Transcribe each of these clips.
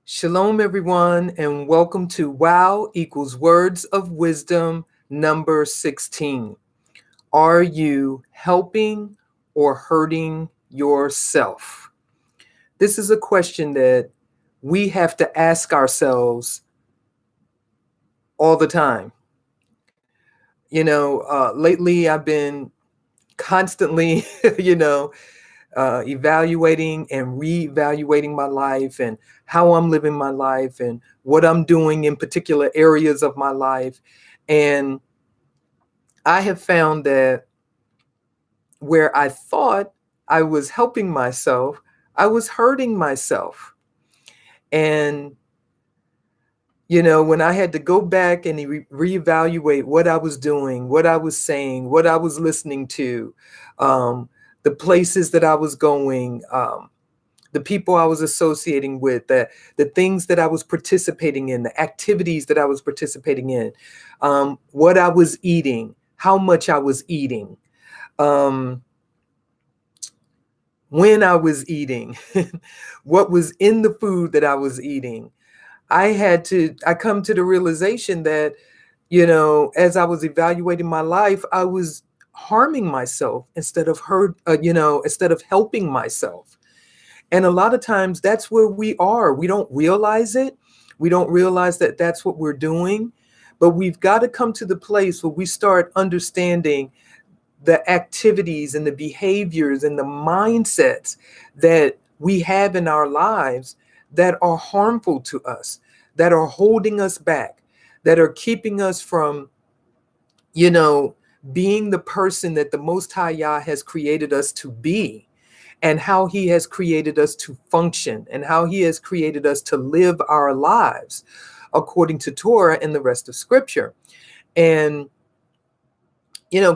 Shalom, everyone, and welcome to Wow equals Words of Wisdom number 16. Are you helping or hurting yourself? This is a question that we have to ask ourselves all the time. Lately I've been constantly, evaluating and reevaluating my life and how I'm living my life and what I'm doing in particular areas of my life. And I have found that where I thought I was helping myself, I was hurting myself. And when I had to go back and reevaluate what I was doing, what I was saying, what I was listening to, um, the places that I was going, the people I was associating with, the things that I was participating in, the activities that I was participating in, what I was eating, how much I was eating, um, when I was eating, what was in the food that I was eating. I come to the realization that, as I was evaluating my life, I was harming myself instead of helping myself. And a lot of times that's where we are. We don't realize it. We don't realize that that's what we're doing. But we've got to come to the place where we start understanding the activities and the behaviors and the mindsets that we have in our lives that are harmful to us, that are holding us back, that are keeping us from, being the person that the Most High Yah has created us to be, and how he has created us to function, and how he has created us to live our lives according to Torah and the rest of Scripture. And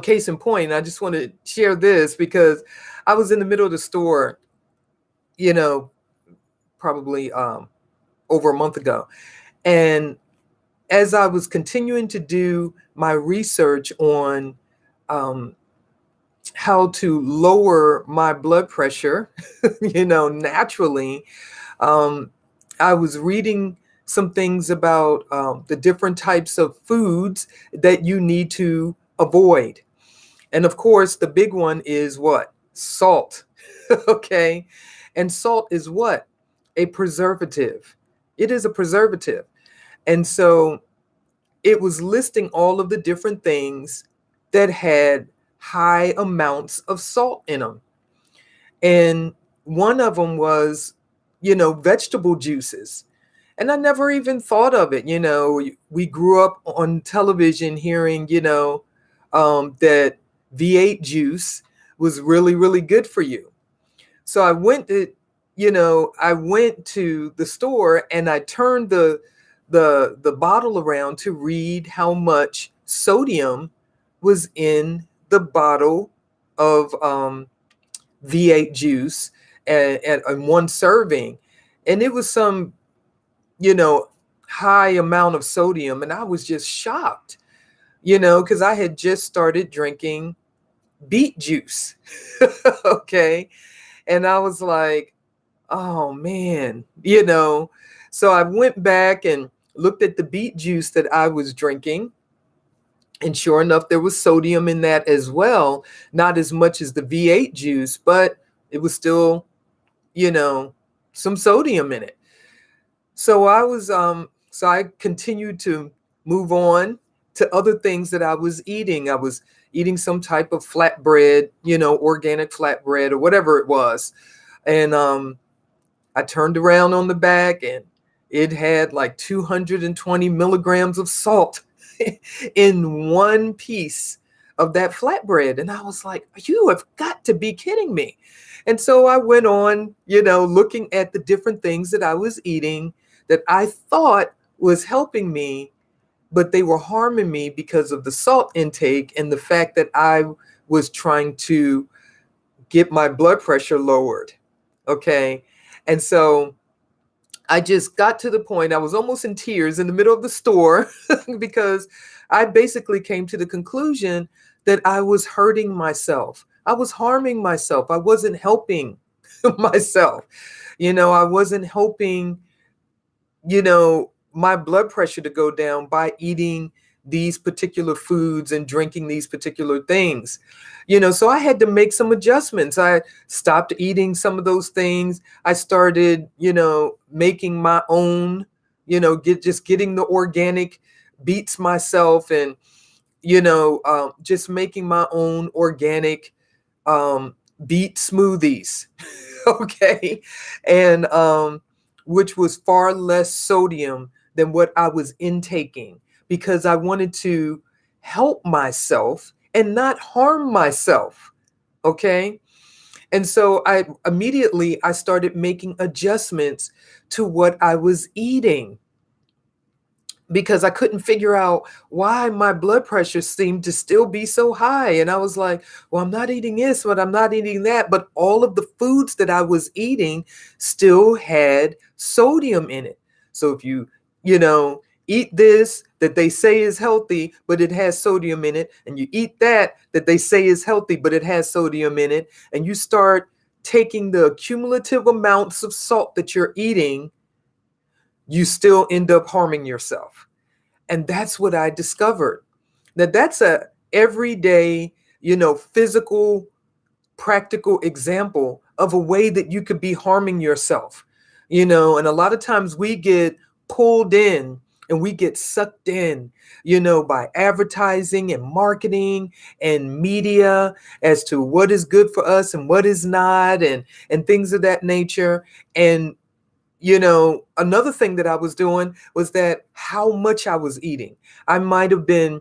case in point, I just want to share this because I was in the middle of the store, you know, probably over a month ago. And as I was continuing to do my research on how to lower my blood pressure, naturally, I was reading some things about the different types of foods that you need to avoid. And of course, the big one is what? Salt. Okay. And salt is what? A preservative. It is a preservative. And so it was listing all of the different things that had high amounts of salt in them. And one of them was, vegetable juices. And I never even thought of it. We grew up on television hearing, that V8 juice was really, really good for you. So I went to the store and I turned the bottle around to read how much sodium was in the bottle of V8 juice and one serving. And it was some, you know, high amount of sodium. And I was just shocked, because I had just started drinking beet juice. Okay. And I was like, oh man, So I went back and looked at the beet juice that I was drinking. And sure enough, there was sodium in that as well. Not as much as the V8 juice, but it was still, some sodium in it. So I continued to move on to other things that I was eating. I was eating some type of flatbread, organic flatbread or whatever it was. And I turned around on the back and it had like 220 milligrams of salt in one piece of that flatbread. And I was like, you have got to be kidding me. And so I went on, looking at the different things that I was eating that I thought was helping me, but they were harming me because of the salt intake and the fact that I was trying to get my blood pressure lowered. Okay. And so I just got to the point, I was almost in tears in the middle of the store because I basically came to the conclusion that I was hurting myself. I was harming myself. I wasn't helping myself. I wasn't helping my blood pressure to go down by eating these particular foods and drinking these particular things. So I had to make some adjustments. I stopped eating some of those things. I started, making my own, getting the organic beets myself, and just making my own organic beet smoothies. Okay. And which was far less sodium than what I was intaking, because I wanted to help myself and not harm myself. Okay. And so I started making adjustments to what I was eating, because I couldn't figure out why my blood pressure seemed to still be so high. And I was like, well, I'm not eating this, but I'm not eating that. But all of the foods that I was eating still had sodium in it. So if you know, eat this that they say is healthy, but it has sodium in it, and you eat that they say is healthy, but it has sodium in it, and you start taking the cumulative amounts of salt that you're eating, you still end up harming yourself. And that's what I discovered. Now that's a everyday, physical, practical example of a way that you could be harming yourself. And a lot of times we get pulled in and we get sucked in, by advertising and marketing and media as to what is good for us and what is not, and things of that nature. And another thing that I was doing was that how much I was eating. I might have been,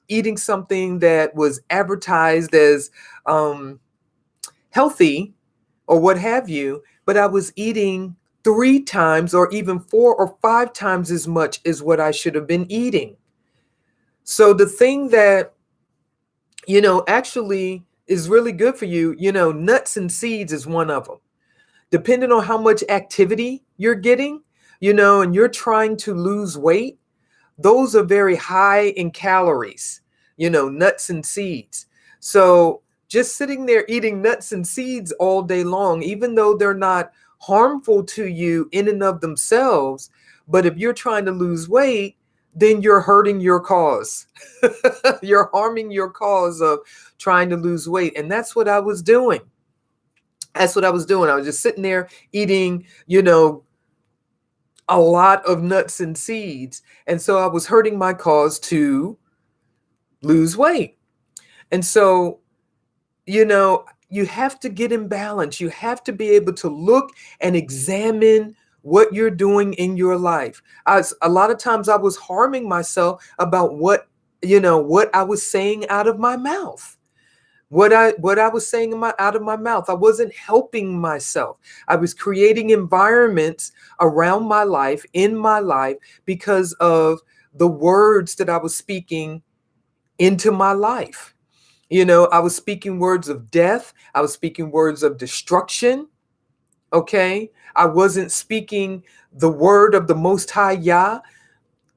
eating something that was advertised as healthy or what have you, but I was eating 3 times or even 4 or 5 times as much as what I should have been eating. So the thing that, actually is really good for you, nuts and seeds is one of them. Depending on how much activity you're getting, and you're trying to lose weight, those are very high in calories, nuts and seeds. So just sitting there eating nuts and seeds all day long, even though they're not harmful to you in and of themselves, but if you're trying to lose weight, then you're hurting your cause. You're harming your cause of trying to lose weight. And that's what I was doing. That's what I was doing. I was just sitting there eating, a lot of nuts and seeds. And so I was hurting my cause to lose weight. And so, you have to get in balance. You have to be able to look and examine what you're doing in your life. A lot of times I was harming myself about what I was saying out of my mouth. What I was saying out of my mouth, I wasn't helping myself. I was creating environments around my life, in my life, because of the words that I was speaking into my life. I was speaking words of death. I was speaking words of destruction. Okay. I wasn't speaking the word of the Most High Yah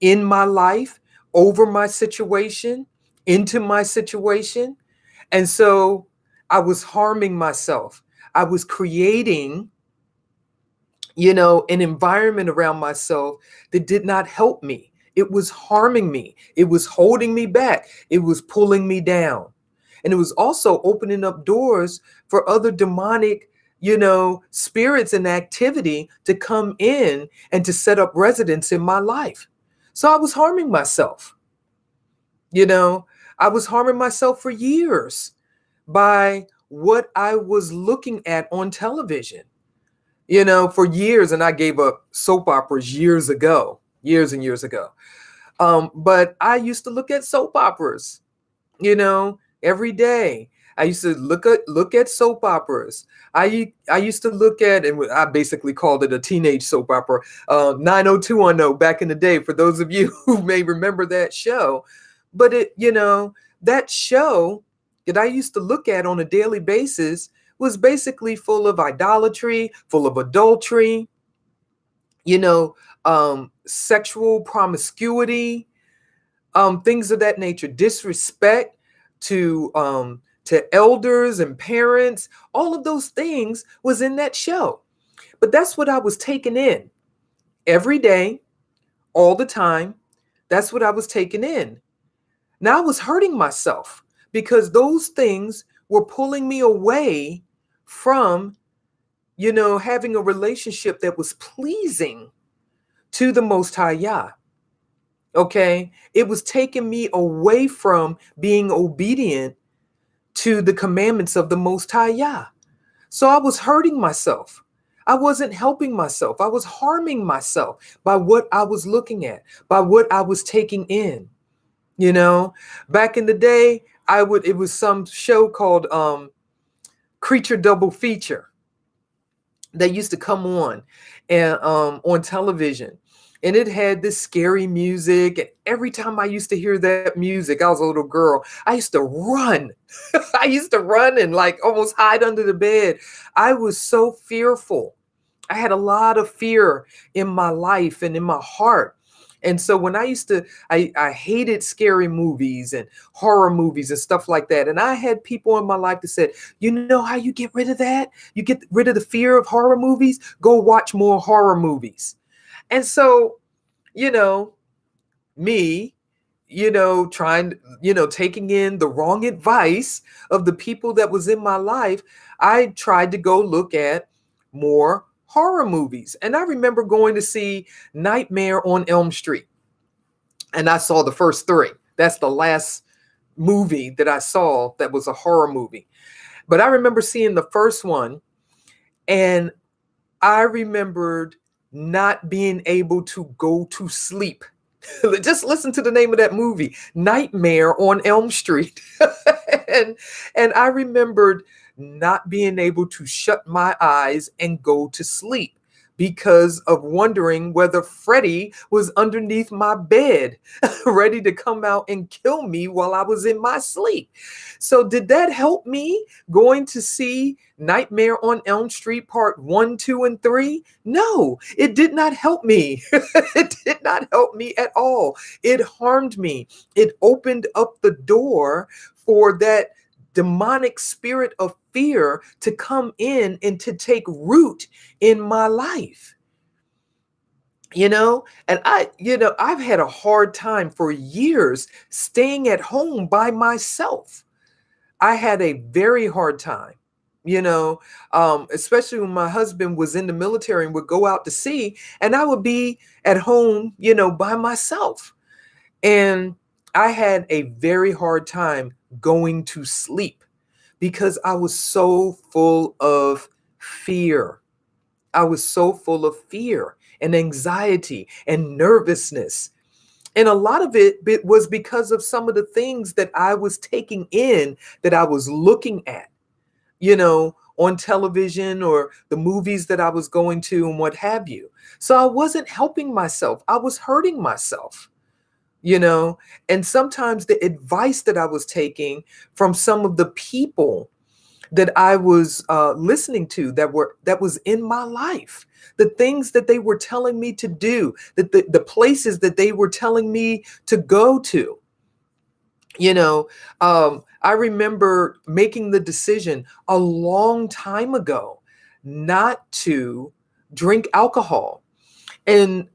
in my life, over my situation, into my situation. And so I was harming myself. I was creating, an environment around myself that did not help me. It was harming me. It was holding me back. It was pulling me down. And it was also opening up doors for other demonic, spirits and activity to come in and to set up residence in my life. So I was harming myself. You know, I was harming myself for years by what I was looking at on television, for years. And I gave up soap operas years ago, years and years ago. But I used to look at soap operas, every day. I used to look at soap operas. I used to look at, and I basically called it a teenage soap opera, 90210 back in the day, for those of you who may remember that show. But that show that I used to look at on a daily basis was basically full of idolatry, full of adultery, sexual promiscuity, things of that nature, disrespect to elders and parents. All of those things was in that show. But that's what I was taking in. every day, all the time. That's what I was taking in. Now I was hurting myself because those things were pulling me away from, having a relationship that was pleasing to the Most High Yah. Okay. It was taking me away from being obedient to the commandments of the Most High Yah. So I was hurting myself. I wasn't helping myself. I was harming myself by what I was looking at, by what I was taking in. You know, back in the day, it was some show called Creature Double Feature that used to come on and on television. And it had this scary music. And every time I used to hear that music, I was a little girl, I used to run. I used to run and like almost hide under the bed. I was so fearful. I had a lot of fear in my life and in my heart. And so when I hated scary movies and horror movies and stuff like that. And I had people in my life that said, you know how you get rid of that? You get rid of the fear of horror movies? Go watch more horror movies. And so, you know, me, trying, taking in the wrong advice of the people that was in my life, I tried to go look at more horror movies. And I remember going to see Nightmare on Elm Street. And I saw the first three. That's the last movie that I saw that was a horror movie. But I remember seeing the first one, and I remembered not being able to go to sleep. Just listen to the name of that movie, Nightmare on Elm Street. and and I remembered not being able to shut my eyes and go to sleep because of wondering whether Freddy was underneath my bed, ready to come out and kill me while I was in my sleep. So did that help me going to see Nightmare on Elm Street Part 1, 2, and 3? No, it did not help me. It did not help me at all. It harmed me. It opened up the door for that demonic spirit of fear to come in and to take root in my life. And I've had a hard time for years staying at home by myself. I had a very hard time, especially when my husband was in the military and would go out to sea, and I would be at home, by myself. And I had a very hard time going to sleep because I was so full of fear. I was so full of fear and anxiety and nervousness. And a lot of it was because of some of the things that I was taking in, that I was looking at, on television, or the movies that I was going to and what have you. So I wasn't helping myself. I was hurting myself, and sometimes the advice that I was taking from some of the people that I was listening to that was in my life, the things that they were telling me to do, that the places that they were telling me to go to. I remember making the decision a long time ago not to drink alcohol. And,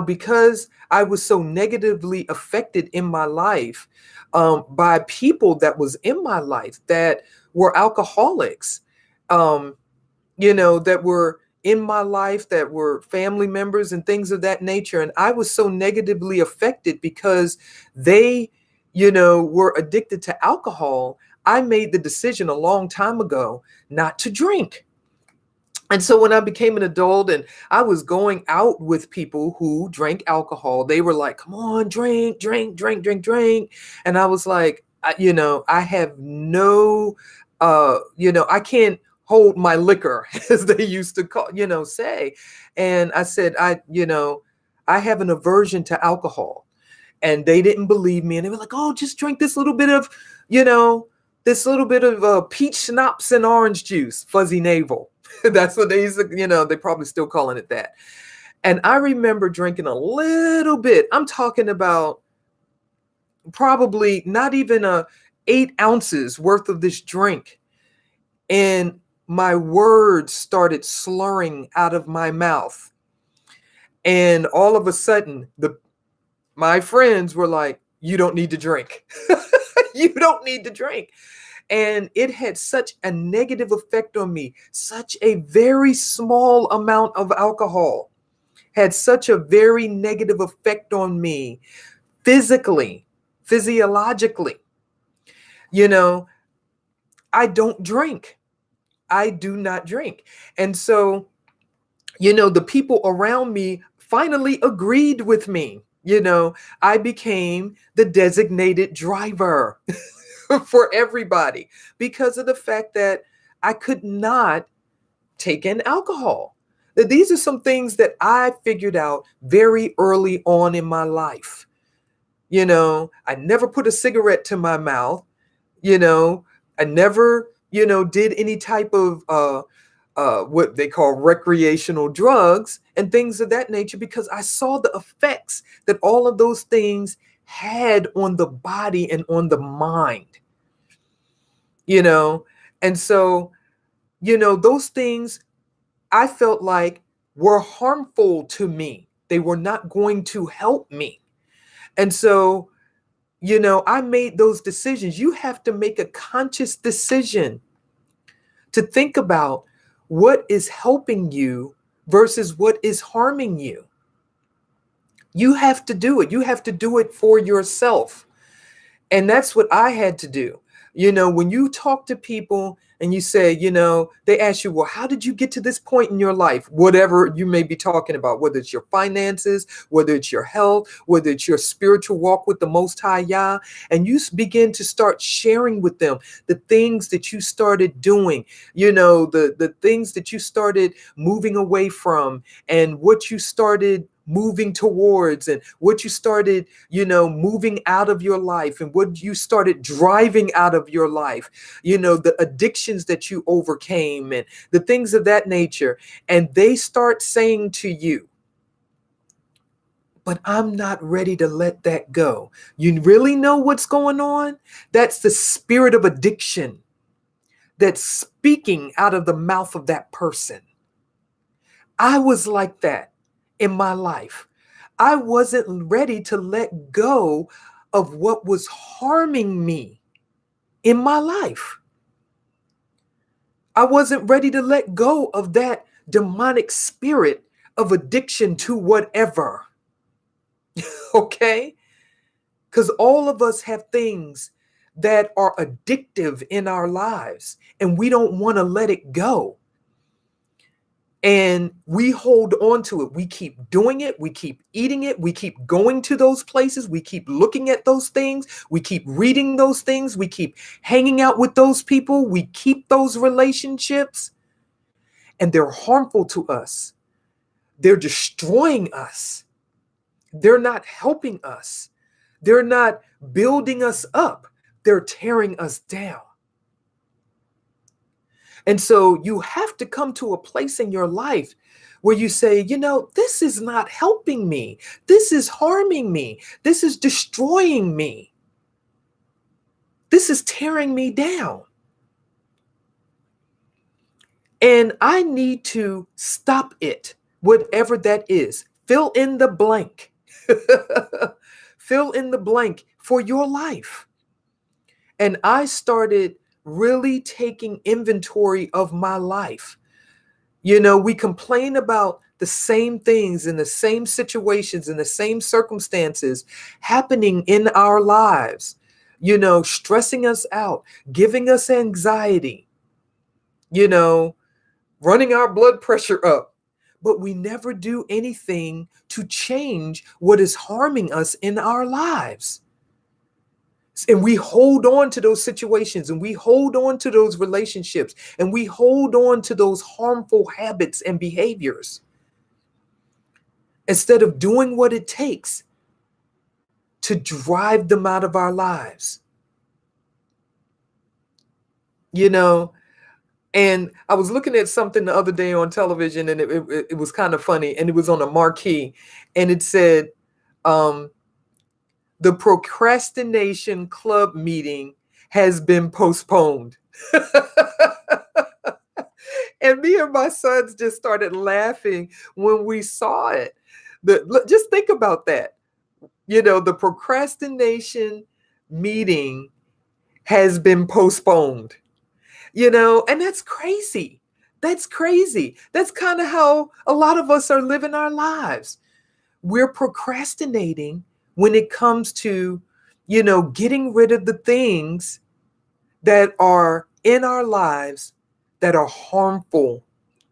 because I was so negatively affected in my life by people that was in my life that were alcoholics, that were in my life, that were family members and things of that nature. And I was so negatively affected because they, were addicted to alcohol. I made the decision a long time ago not to drink. And so when I became an adult and I was going out with people who drank alcohol, they were like, come on, drink, drink, drink, drink, drink. And I was like, I have no, I can't hold my liquor, as they used to say. And I said, I have an aversion to alcohol. And they didn't believe me. And they were like, oh, just drink this little bit of, peach schnapps and orange juice, fuzzy navel. That's what they used to, they probably still calling it that. And I remember drinking a little bit. I'm talking about probably not even 8 ounces worth of this drink. And my words started slurring out of my mouth. And all of a sudden, my friends were like, you don't need to drink. You don't need to drink. And it had such a negative effect on me. Such a very small amount of alcohol had such a very negative effect on me physically, physiologically. You know, I don't drink. I do not drink. And so, the people around me finally agreed with me. I became the designated driver for everybody because of the fact that I could not take in alcohol. That these are some things that I figured out very early on in my life. I never put a cigarette to my mouth. You know, I never, did any type of what they call recreational drugs and things of that nature because I saw the effects that all of those things had on the body and on the mind. you know and so those things I felt like were harmful to me. They were not going to help me. And so I made those decisions. You have to make a conscious decision to think about what is helping you versus what is harming you. You have to do it. You have to do it for yourself. And that's what I had to do. When you talk to people and you say, they ask you, well, how did you get to this point in your life? Whatever you may be talking about, whether it's your finances, whether it's your health, whether it's your spiritual walk with the Most High Yah, and you begin to start sharing with them the things that you started doing, the things that you started moving away from and what you started moving towards and what you started, moving out of your life and what you started driving out of your life, the addictions that you overcame and the things of that nature. And they start saying to you, but I'm not ready to let that go. You really know what's going on? That's the spirit of addiction that's speaking out of the mouth of that person. I was like that in my life. I wasn't ready to let go of what was harming me in my life. I wasn't ready to let go of that demonic spirit of addiction to whatever. Okay? Because all of us have things that are addictive in our lives and we don't want to let it go. And we hold on to it. We keep doing it. We keep eating it. We keep going to those places. We keep looking at those things. We keep reading those things. We keep hanging out with those people. We keep those relationships. And they're harmful to us. They're destroying us. They're not helping us. They're not building us up. They're tearing us down. And so you have to come to a place in your life where you say, this is not helping me. This is harming me. This is destroying me. This is tearing me down. And I need to stop it, whatever that is. Fill in the blank. Fill in the blank for your life. And I started really taking inventory of my life. We complain about the same things and the same situations and the same circumstances happening in our lives, stressing us out, giving us anxiety, running our blood pressure up. But we never do anything to change what is harming us in our lives. And we hold on to those situations and we hold on to those relationships and we hold on to those harmful habits and behaviors instead of doing what it takes to drive them out of our lives. And I was looking at something the other day on television and it was kind of funny, and it was on a marquee and it said, the procrastination club meeting has been postponed. And me and my sons just started laughing when we saw it Just think about that. The procrastination meeting has been postponed, and that's crazy. That's crazy. That's kind of how a lot of us are living our lives. We're procrastinating when it comes to, getting rid of the things that are in our lives that are harmful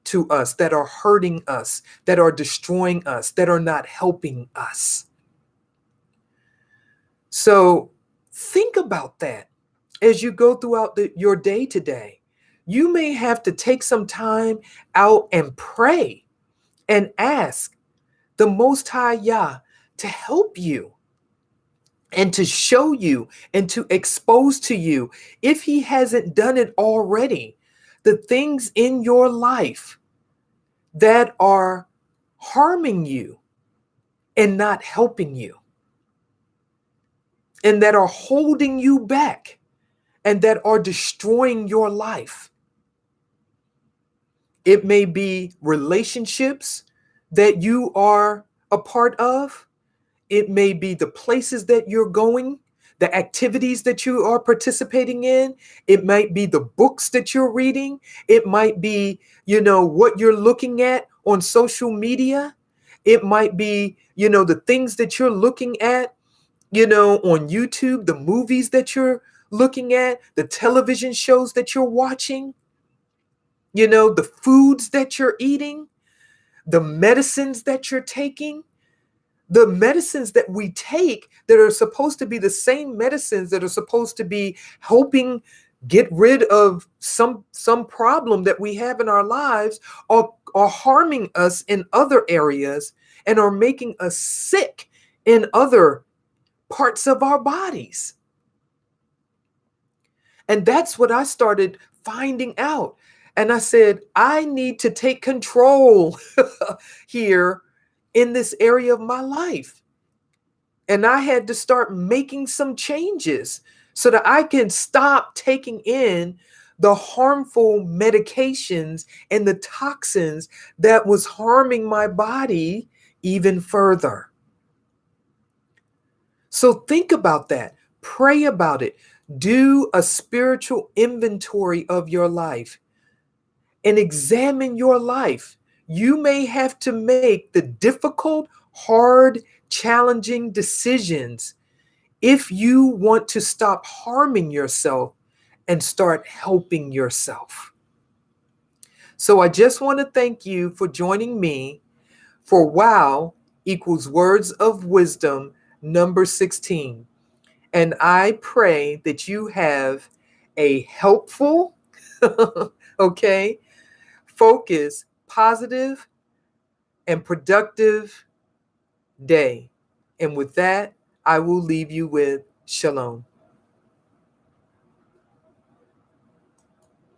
to us, that are hurting us, that are destroying us, that are not helping us. So think about that as you go throughout your day today. You may have to take some time out and pray and ask the Most High Yah to help you and to show you and to expose to you, if he hasn't done it already, the things in your life that are harming you and not helping you, and that are holding you back, and that are destroying your life. It may be relationships that you are a part of. It may be the places that you're going, the activities that you are participating in. It might be the books that you're reading. It might be, what you're looking at on social media. It might be, the things that you're looking at, on YouTube, the movies that you're looking at, the television shows that you're watching, the foods that you're eating, the medicines that you're taking. The medicines that we take that are supposed to be the same medicines that are supposed to be helping get rid of some problem that we have in our lives are harming us in other areas and are making us sick in other parts of our bodies. And that's what I started finding out. And I said, I need to take control here in this area of my life. And I had to start making some changes so that I can stop taking in the harmful medications and the toxins that was harming my body even further. So think about that. Pray about it. Do a spiritual inventory of your life and examine your life. You may have to make the difficult, hard, challenging decisions if you want to stop harming yourself and start helping yourself. So I just want to thank you for joining me for WOW equals Words of Wisdom number 16. And I pray that you have a helpful, okay, focused, positive, and productive day. And with that, I will leave you with shalom.